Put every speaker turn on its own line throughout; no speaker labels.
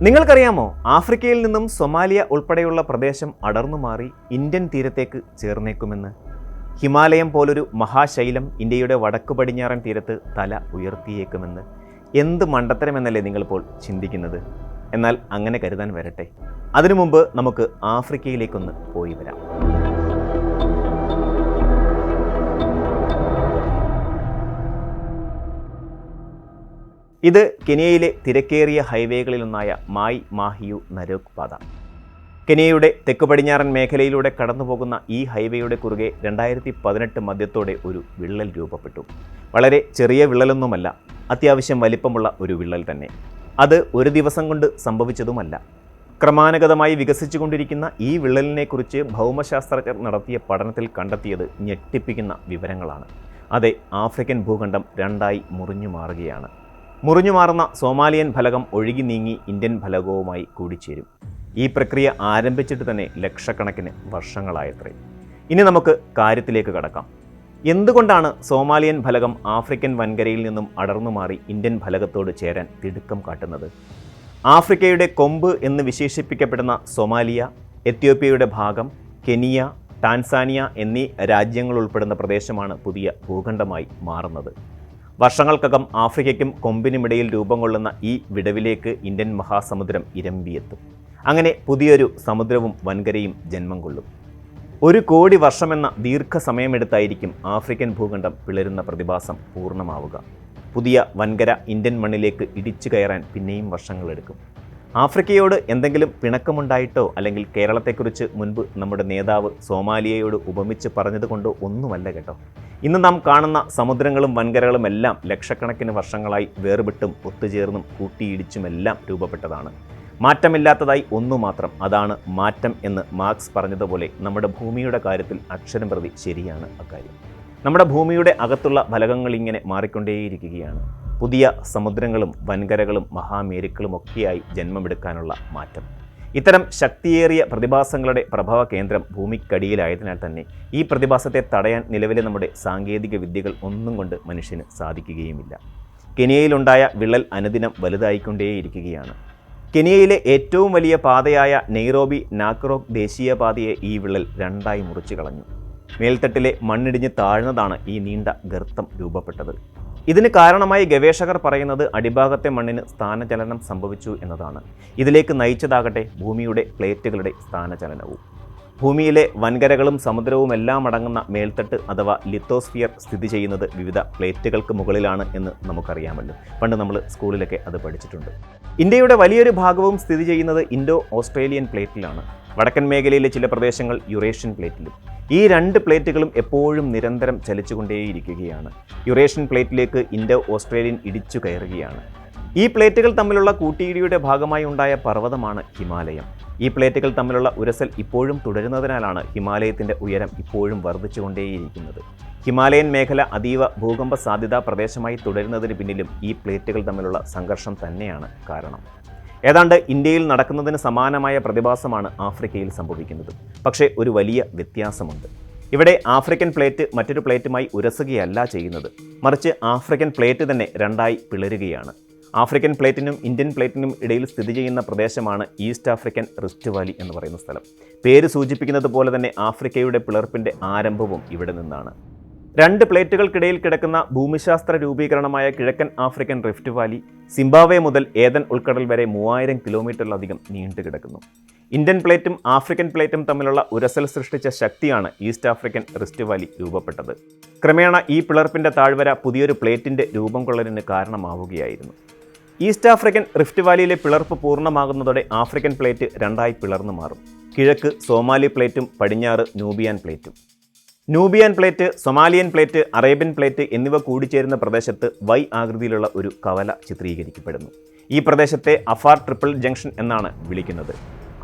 നിങ്ങൾക്കറിയാമോ, ആഫ്രിക്കയിൽ നിന്നും സൊമാലിയ ഉൾപ്പെടെയുള്ള പ്രദേശം അടർന്നു മാറി ഇന്ത്യൻ തീരത്തേക്ക് ചേർന്നേക്കുമെന്ന്? ഹിമാലയം പോലൊരു മഹാശൈലം ഇന്ത്യയുടെ വടക്കു പടിഞ്ഞാറൻ തീരത്ത് തല ഉയർത്തിയേക്കുമെന്ന്. എന്ത് മണ്ടത്തരമെന്നല്ലേ നിങ്ങളിപ്പോൾ ചിന്തിക്കുന്നത്? എന്നാൽ അങ്ങനെ കരുതാൻ വരട്ടെ. അതിനു മുമ്പ് നമുക്ക് ആഫ്രിക്കയിലേക്കൊന്ന് പോയി വരാം. ഇത് കെനിയയിലെ തിരക്കേറിയ ഹൈവേകളിലൊന്നായ മായ് മാഹിയു നരോഗ് പാത. കെനിയയുടെ തെക്ക് പടിഞ്ഞാറൻ മേഖലയിലൂടെ കടന്നുപോകുന്ന ഈ ഹൈവേയുടെ കുറുകെ 2018 മധ്യത്തോടെ ഒരു വിള്ളൽ രൂപപ്പെട്ടു. വളരെ ചെറിയ വിള്ളലൊന്നുമല്ല, അത്യാവശ്യം വലിപ്പമുള്ള ഒരു വിള്ളൽ തന്നെ. അത് ഒരു ദിവസം കൊണ്ട് സംഭവിച്ചതുമല്ല. ക്രമാനുഗതമായി വികസിച്ചുകൊണ്ടിരിക്കുന്ന ഈ വിള്ളലിനെക്കുറിച്ച് ഭൗമശാസ്ത്രജ്ഞർ നടത്തിയ പഠനത്തിൽ കണ്ടെത്തിയത് ഞെട്ടിപ്പിക്കുന്ന വിവരങ്ങളാണ്. അതെ, ആഫ്രിക്കൻ ഭൂഖണ്ഡം രണ്ടായി മുറിഞ്ഞു മാറുകയാണ്. മുറിഞ്ഞു മാറുന്ന സോമാലിയൻ ഫലകം ഒഴുകി നീങ്ങി ഇന്ത്യൻ ഫലകവുമായി കൂടിച്ചേരും. ഈ പ്രക്രിയ ആരംഭിച്ചിട്ട് തന്നെ ലക്ഷക്കണക്കിന് വർഷങ്ങളായത്രേ. ഇനി നമുക്ക് കാര്യത്തിലേക്ക് കടക്കാം. എന്തുകൊണ്ടാണ് സോമാലിയൻ ഫലകം ആഫ്രിക്കൻ വൻകരയിൽ നിന്നും അടർന്നു മാറി ഇന്ത്യൻ ഫലകത്തോട് ചേരാൻ തിടുക്കം കാട്ടുന്നത്? ആഫ്രിക്കയുടെ കൊമ്പ് എന്ന് വിശേഷിപ്പിക്കപ്പെടുന്ന സൊമാലിയ, എത്യോപ്യയുടെ ഭാഗം, കെനിയ, ടാൻസാനിയ എന്നീ രാജ്യങ്ങൾ ഉൾപ്പെടുന്ന പ്രദേശമാണ് പുതിയ ഭൂഖണ്ഡമായി മാറുന്നത്. വർഷങ്ങൾക്കകം ആഫ്രിക്കയ്ക്കും കൊമ്പിനുമിടയിൽ രൂപം കൊള്ളുന്ന ഈ വിടവിലേക്ക് ഇന്ത്യൻ മഹാസമുദ്രം ഇരമ്പിയെത്തും. അങ്ങനെ പുതിയൊരു സമുദ്രവും വൻകരയും ജന്മം കൊള്ളും. 1 കോടി വർഷമെന്ന ദീർഘസമയമെടുത്തായിരിക്കും ആഫ്രിക്കൻ ഭൂഖണ്ഡം പിളരുന്ന പ്രതിഭാസം പൂർണ്ണമാവുക. പുതിയ വൻകര ഇന്ത്യൻ മണ്ണിലേക്ക് ഇടിച്ചു കയറാൻ പിന്നെയും വർഷങ്ങളെടുക്കും. ആഫ്രിക്കയോട് എന്തെങ്കിലും പിണക്കമുണ്ടായിട്ടോ അല്ലെങ്കിൽ കേരളത്തെക്കുറിച്ച് മുൻപ് നമ്മുടെ നേതാവ് സോമാലിയയോട് ഉപമിച്ച് പറഞ്ഞതുകൊണ്ടോ ഒന്നുമല്ല കേട്ടോ. ഇന്ന് നാം കാണുന്ന സമുദ്രങ്ങളും വൻകരകളും എല്ലാം ലക്ഷക്കണക്കിന് വർഷങ്ങളായി വേർപെട്ടും ഒത്തുചേർന്നും കൂട്ടിയിടിച്ചുമെല്ലാം രൂപപ്പെട്ടതാണ്. മാറ്റമില്ലാത്തതായി ഒന്നു മാത്രം, അതാണ് മാറ്റം എന്ന് മാർക്സ് പറഞ്ഞതുപോലെ നമ്മുടെ ഭൂമിയുടെ കാര്യത്തിൽ അക്ഷരം പ്രതി ശരിയാണ് അക്കാര്യം. നമ്മുടെ ഭൂമിയുടെ അകത്തുള്ള ഫലകങ്ങൾ ഇങ്ങനെ മാറിക്കൊണ്ടേയിരിക്കുകയാണ്. പുതിയ സമുദ്രങ്ങളും വൻകരകളും മഹാമേരുക്കളും ഒക്കെയായി ജന്മമെടുക്കാനുള്ള മാറ്റം. ഇത്തരം ശക്തിയേറിയ പ്രതിഭാസങ്ങളുടെ പ്രഭവ കേന്ദ്രം ഭൂമിക്കടിയിലായതിനാൽ തന്നെ ഈ പ്രതിഭാസത്തെ തടയാൻ നിലവിലെ നമ്മുടെ സാങ്കേതിക വിദ്യകൾ ഒന്നും കൊണ്ട് മനുഷ്യന് സാധിക്കുകയുമില്ല. കെനിയയിലുണ്ടായ വിള്ളൽ അനുദിനം വലുതായിക്കൊണ്ടേയിരിക്കുകയാണ്. കെനിയയിലെ ഏറ്റവും വലിയ പാതയായ നെയ്റോബി നാക്രോക്ക് ദേശീയപാതയെ ഈ വിള്ളൽ രണ്ടായി മുറിച്ചു കളഞ്ഞു. മേൽത്തട്ടിലെ മണ്ണിടിഞ്ഞ് താഴ്ന്നതാണ് ഈ നീണ്ട ഗർത്തം രൂപപ്പെട്ടത്. ഇതിന് കാരണമായി ഗവേഷകർ പറയുന്നത് അടിഭാഗത്തെ മണ്ണിന് സ്ഥാനചലനം സംഭവിച്ചു എന്നതാണ്. ഇതിലേക്ക് നയിച്ചതാകട്ടെ ഭൂമിയുടെ പ്ലേറ്റുകളുടെ സ്ഥാനചലനവും. ഭൂമിയിലെ വൻകരകളും സമുദ്രവും എല്ലാം അടങ്ങുന്ന മേൽത്തട്ട് അഥവാ ലിത്തോസ്ഫിയർ സ്ഥിതി ചെയ്യുന്നത് വിവിധ പ്ലേറ്റുകൾക്ക് മുകളിലാണ് എന്ന് നമുക്കറിയാമല്ലോ. പണ്ട് നമ്മൾ സ്കൂളിലൊക്കെ അത് പഠിച്ചിട്ടുണ്ട്. ഇന്ത്യയുടെ വലിയൊരു ഭാഗവും സ്ഥിതി ചെയ്യുന്നത് ഇൻഡോ ഓസ്ട്രേലിയൻ പ്ലേറ്റിലാണ്. വടക്കൻ മേഖലയിലെ ചില പ്രദേശങ്ങൾ യുറേഷ്യൻ പ്ലേറ്റിലും. ഈ 2 പ്ലേറ്റുകളും എപ്പോഴും നിരന്തരം ചലിച്ചുകൊണ്ടേയിരിക്കുകയാണ്. യുറേഷ്യൻ പ്ലേറ്റിലേക്ക് ഇൻഡോ ഓസ്ട്രേലിയൻ ഇടിച്ചു കയറുകയാണ്. ഈ പ്ലേറ്റുകൾ തമ്മിലുള്ള കൂട്ടിയിടിയുടെ ഭാഗമായി ഉണ്ടായ പർവ്വതമാണ് ഹിമാലയം. ഈ പ്ലേറ്റുകൾ തമ്മിലുള്ള ഉരസൽ ഇപ്പോഴും തുടരുന്നതിനാലാണ് ഹിമാലയത്തിൻ്റെ ഉയരം ഇപ്പോഴും വർദ്ധിച്ചുകൊണ്ടേയിരിക്കുന്നത്. ഹിമാലയൻ മേഖല അതീവ ഭൂകമ്പ സാധ്യതാ പ്രദേശമായി തുടരുന്നതിന് പിന്നിലും ഈ പ്ലേറ്റുകൾ തമ്മിലുള്ള സംഘർഷം തന്നെയാണ് കാരണം. ഏതാണ്ട് ഇന്ത്യയിൽ നടക്കുന്നതിന് സമാനമായ പ്രതിഭാസമാണ് ആഫ്രിക്കയിൽ സംഭവിക്കുന്നത്. പക്ഷേ ഒരു വലിയ വ്യത്യാസമുണ്ട്. ഇവിടെ ആഫ്രിക്കൻ പ്ലേറ്റ് മറ്റൊരു പ്ലേറ്റുമായി ഉരസുകയല്ല ചെയ്യുന്നത്, മറിച്ച് ആഫ്രിക്കൻ പ്ലേറ്റ് തന്നെ രണ്ടായി പിളരുകയാണ്. ആഫ്രിക്കൻ പ്ലേറ്റിനും ഇന്ത്യൻ പ്ലേറ്റിനും ഇടയിൽ സ്ഥിതി ചെയ്യുന്ന പ്രദേശമാണ് ഈസ്റ്റ് ആഫ്രിക്കൻ റിഫ്റ്റ് വാലി എന്ന് പറയുന്ന സ്ഥലം. പേര് സൂചിപ്പിക്കുന്നത് പോലെ തന്നെ ആഫ്രിക്കയുടെ പിളർപ്പിൻ്റെ ആരംഭവും ഇവിടെ നിന്നാണ്. 2 പ്ലേറ്റുകൾക്കിടയിൽ കിടക്കുന്ന ഭൂമിശാസ്ത്ര രൂപീകരണമായ കിഴക്കൻ ആഫ്രിക്കൻ റിഫ്റ്റ് വാലി സിംബാബ്വെ മുതൽ ഏദൻ ഉൾക്കടൽ വരെ 3000 കിലോമീറ്ററിലധികം നീണ്ടു കിടക്കുന്നു. ഇന്ത്യൻ പ്ലേറ്റും ആഫ്രിക്കൻ പ്ലേറ്റും തമ്മിലുള്ള ഉരസൽ സൃഷ്ടിച്ച ശക്തിയാണ് ഈസ്റ്റ് ആഫ്രിക്കൻ റിഫ്റ്റ് വാലി രൂപപ്പെട്ടത്. ക്രമേണ ഈ പിളർപ്പിൻ്റെ താഴ്വര പുതിയൊരു പ്ലേറ്റിൻ്റെ രൂപം കൊള്ളലിന് കാരണമാവുകയായിരുന്നു. ഈസ്റ്റ് ആഫ്രിക്കൻ റിഫ്റ്റ് വാലിയിലെ പിളർപ്പ് പൂർണ്ണമാകുന്നതോടെ ആഫ്രിക്കൻ പ്ലേറ്റ് രണ്ടായി പിളർന്നു മാറും. കിഴക്ക് സോമാലി പ്ലേറ്റും പടിഞ്ഞാറ് നൂബിയാൻ പ്ലേറ്റും. Nubian plate, Somalian plate, Arabian plate എന്നിവ കൂടിച്ചേരുന്ന പ്രദേശത്ത് വൈ ആകൃതിയിലുള്ള ഒരു കവല ചിത്രീകരിക്കപ്പെടുന്നു. ഈ പ്രദേശത്തെ അഫാർ ട്രിപ്പിൾ ജംഗ്ഷൻ എന്നാണ് വിളിക്കുന്നത്.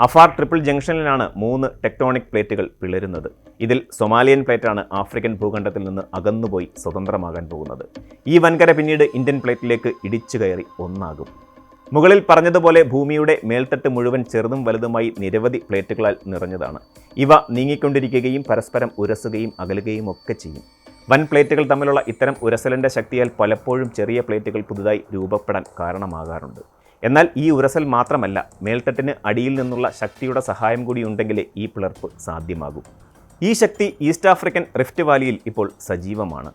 അഫാർ ട്രിപ്പിൾ ജംഗ്ഷനിലാണ് 3 ടെക്ടോണിക് പ്ലേറ്റുകൾ പിളരുന്നത്. ഇതിൽ സൊമാലിയൻ പ്ലേറ്റാണ് ആഫ്രിക്കൻ ഭൂഖണ്ഡത്തിൽ നിന്ന് അകന്നുപോയി സ്വതന്ത്രമാകാൻ പോകുന്നത്. ഈ വൻകര പിന്നീട് ഇന്ത്യൻ പ്ലേറ്റിലേക്ക് ഇടിച്ചു കയറി ഒന്നാകും. മുകളിൽ പറഞ്ഞതുപോലെ ഭൂമിയുടെ മേൽത്തട്ട് മുഴുവൻ ചെറുതും വലുതുമായി നിരവധി പ്ലേറ്റുകളാൽ നിറഞ്ഞതാണ്. ഇവ നീങ്ങിക്കൊണ്ടിരിക്കുകയും പരസ്പരം ഉരസുകയും അകലുകയും ഒക്കെ ചെയ്യും. വൻ പ്ലേറ്റുകൾ തമ്മിലുള്ള ഇത്തരം ഉരസലിൻ്റെ ശക്തിയാൽ പലപ്പോഴും ചെറിയ പ്ലേറ്റുകൾ പുതുതായി രൂപപ്പെടാൻ കാരണമാകാറുണ്ട്. എന്നാൽ ഈ ഉരസൽ മാത്രമല്ല, മേൽത്തട്ടിന് അടിയിൽ നിന്നുള്ള ശക്തിയുടെ സഹായം കൂടി ഉണ്ടെങ്കിലേ ഈ പിളർപ്പ് സാധ്യമാകൂ. ഈ ശക്തി ഈസ്റ്റ് ആഫ്രിക്കൻ റിഫ്റ്റ് വാലിയിൽ ഇപ്പോൾ സജീവമാണ്.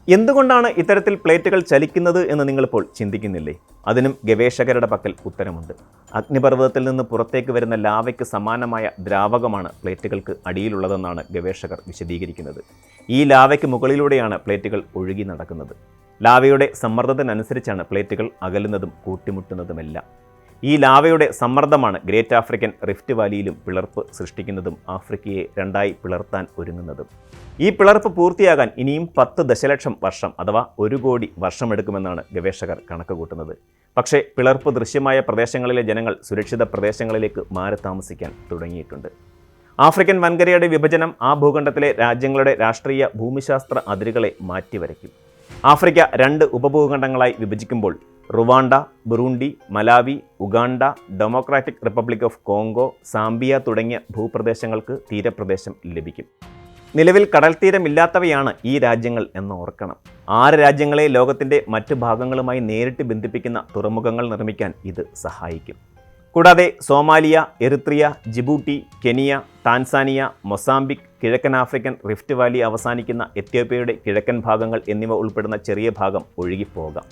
എന്തുകൊണ്ടാണ് ഇത്തരത്തിൽ പ്ലേറ്റുകൾ ചലിക്കുന്നത് എന്ന് നിങ്ങളിപ്പോൾ ചിന്തിക്കുന്നില്ലേ? അതിനും ഗവേഷകരുടെ പക്കൽ ഉത്തരമുണ്ട്. അഗ്നിപർവ്വതത്തിൽ നിന്ന് പുറത്തേക്ക് വരുന്ന ലാവയ്ക്ക് സമാനമായ ദ്രാവകമാണ് പ്ലേറ്റുകൾക്ക് അടിയിലുള്ളതെന്നാണ് ഗവേഷകർ വിശദീകരിക്കുന്നത്. ഈ ലാവയ്ക്ക് മുകളിലൂടെയാണ് പ്ലേറ്റുകൾ ഒഴുകി നടക്കുന്നത്. ലാവയുടെ സമ്മർദ്ദത്തിനനുസരിച്ചാണ് പ്ലേറ്റുകൾ അകലുന്നതും കൂട്ടിമുട്ടുന്നതുമെല്ലാം. ഈ ലാവയുടെ സമ്മർദ്ദമാണ് ഗ്രേറ്റ് ആഫ്രിക്കൻ റിഫ്റ്റ് വാലിയിലും പിളർപ്പ് സൃഷ്ടിക്കുന്നതും ആഫ്രിക്കയെ രണ്ടായി പിളർത്താൻ ഒരുങ്ങുന്നതും. ഈ പിളർപ്പ് പൂർത്തിയാകാൻ ഇനിയും 10 ദശലക്ഷം വർഷം അഥവാ 1 കോടി വർഷമെടുക്കുമെന്നാണ് ഗവേഷകർ കണക്ക് കൂട്ടുന്നത്. പക്ഷേ പിളർപ്പ് ദൃശ്യമായ പ്രദേശങ്ങളിലെ ജനങ്ങൾ സുരക്ഷിത പ്രദേശങ്ങളിലേക്ക് മാറി താമസിക്കാൻ തുടങ്ങിയിട്ടുണ്ട്. ആഫ്രിക്കൻ വൻകരയുടെ വിഭജനം ആ ഭൂഖണ്ഡത്തിലെ രാജ്യങ്ങളുടെ രാഷ്ട്രീയ ഭൂമിശാസ്ത്ര അതിരുകളെ മാറ്റിവരയ്ക്കും. ആഫ്രിക്ക 2 ഉപഭൂഖണ്ഡങ്ങളായി വിഭജിക്കുമ്പോൾ Rwanda, Burundi, Malawi, Uganda, Democratic Republic of Congo, Zambia തുടങ്ങിയ ഭൂപ്രദേശങ്ങൾക്ക് തീരപ്രദേശം ലഭിക്കും. നിലവിൽ കടൽ തീരമില്ലാത്തവയാണ് ഈ രാജ്യങ്ങൾ എന്ന് ഓർക്കണം. 6 രാജ്യങ്ങളെ ലോകത്തിൻ്റെ മറ്റ് ഭാഗങ്ങളുമായി നേരിട്ട് ബന്ധിപ്പിക്കുന്ന തുറമുഖങ്ങൾ നിർമ്മിക്കാൻ ഇത് സഹായിക്കും. കൂടാതെ Somalia, Eritrea, Djibouti, Kenya, Tanzania, Mozambique, കിഴക്കൻ ആഫ്രിക്കൻ റിഫ്റ്റ് വാലി അവസാനിക്കുന്ന എത്യോപ്യയുടെ കിഴക്കൻ ഭാഗങ്ങൾ എന്നിവ ഉൾപ്പെടുന്ന ചെറിയ ഭാഗം ഒഴുകിപ്പോകാം.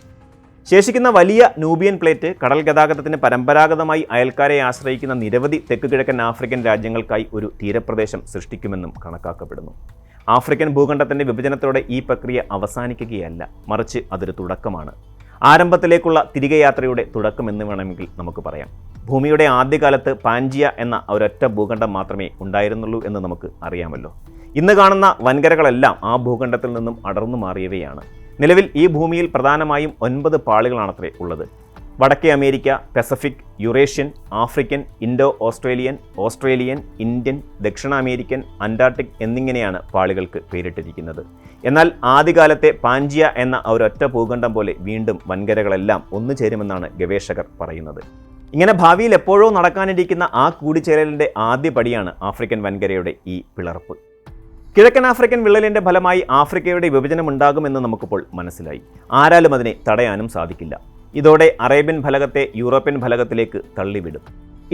ശേഷിക്കുന്ന വലിയ നൂബിയൻ പ്ലേറ്റ് കടൽ ഗതാഗതത്തിന് പരമ്പരാഗതമായി അയൽക്കാരെ ആശ്രയിക്കുന്ന നിരവധി തെക്ക് കിഴക്കൻ ആഫ്രിക്കൻ രാജ്യങ്ങൾക്കായി ഒരു തീരപ്രദേശം സൃഷ്ടിക്കുമെന്നും കണക്കാക്കപ്പെടുന്നു. ആഫ്രിക്കൻ ഭൂഖണ്ഡത്തിൻ്റെ വിഭജനത്തോടെ ഈ പ്രക്രിയ അവസാനിക്കുകയല്ല, മറിച്ച് അതൊരു തുടക്കമാണ്. ആരംഭത്തിലേക്കുള്ള തിരികെ യാത്രയുടെ തുടക്കമെന്ന് വേണമെങ്കിൽ നമുക്ക് പറയാം. ഭൂമിയുടെ ആദ്യകാലത്ത് പാൻജിയ എന്ന ഒരൊറ്റ ഭൂഖണ്ഡം മാത്രമേ ഉണ്ടായിരുന്നുള്ളൂ എന്ന് നമുക്ക് അറിയാമല്ലോ. ഇന്ന് കാണുന്ന വൻകരകളെല്ലാം ആ ഭൂഖണ്ഡത്തിൽ നിന്നും അടർന്നു മാറിയവയാണ്. നിലവിൽ ഈ ഭൂമിയിൽ പ്രധാനമായും 9 പാളികളാണത്രേ ഉള്ളത്. വടക്കേ America, Pacific, Eurasian, African, Indo Australian, Australian, Indian, ദക്ഷിണ അമേരിക്കൻ, അന്റാർട്ടിക് എന്നിങ്ങനെയാണ് പാളികൾക്ക് പേരിട്ടിരിക്കുന്നത്. എന്നാൽ ആദ്യകാലത്തെ പാൻജിയ എന്ന ഒരൊറ്റ ഭൂഖണ്ഡം പോലെ വീണ്ടും വൻകരകളെല്ലാം ഒന്നു ചേരുമെന്നാണ് ഗവേഷകർ പറയുന്നത്. ഇങ്ങനെ ഭാവിയിൽ എപ്പോഴോ നടക്കാനിരിക്കുന്ന ആ കൂടിച്ചേരലിൻ്റെ ആദ്യ പടിയാണ് ആഫ്രിക്കൻ വൻകരയുടെ ഈ പിളർപ്പ്. കിഴക്കൻ ആഫ്രിക്കൻ വിള്ളലിൻ്റെ ഫലമായി ആഫ്രിക്കയുടെ വിഭജനമുണ്ടാകുമെന്ന് നമുക്കിപ്പോൾ മനസ്സിലായി. ആരാലും അതിനെ തടയാനും സാധിക്കില്ല. ഇതോടെ അറേബ്യൻ ഫലകത്തെ യൂറോപ്യൻ ഫലകത്തിലേക്ക് തള്ളിവിടും.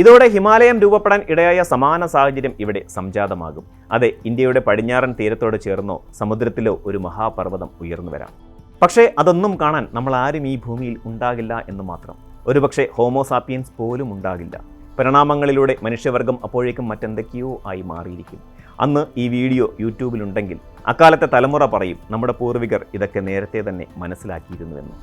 ഇതോടെ ഹിമാലയം രൂപപ്പെടാൻ ഇടയായ സമാന സാഹചര്യം ഇവിടെ സംജാതമാകും. അതെ, ഇന്ത്യയുടെ പടിഞ്ഞാറൻ തീരത്തോട് ചേർന്നോ സമുദ്രത്തിലോ ഒരു മഹാപർവ്വതം ഉയർന്നു വരാം. പക്ഷേ അതൊന്നും കാണാൻ നമ്മൾ ആരും ഈ ഭൂമിയിൽ ഉണ്ടാകില്ല എന്ന് മാത്രം. ഒരുപക്ഷെ ഹോമോസാപ്പിയൻസ് പോലും ഉണ്ടാകില്ല. പരിണാമങ്ങളിലൂടെ മനുഷ്യവർഗം അപ്പോഴേക്കും മറ്റെന്തൊക്കെയോ ആയി മാറിയിരിക്കും. അന്ന് ഈ വീഡിയോ യൂട്യൂബിലുണ്ടെങ്കിൽ അക്കാലത്തെ തലമുറ പറയും, നമ്മുടെ പൂർവികർ ഇതൊക്കെ നേരത്തെ തന്നെ മനസ്സിലാക്കിയിരുന്നുവെന്ന്.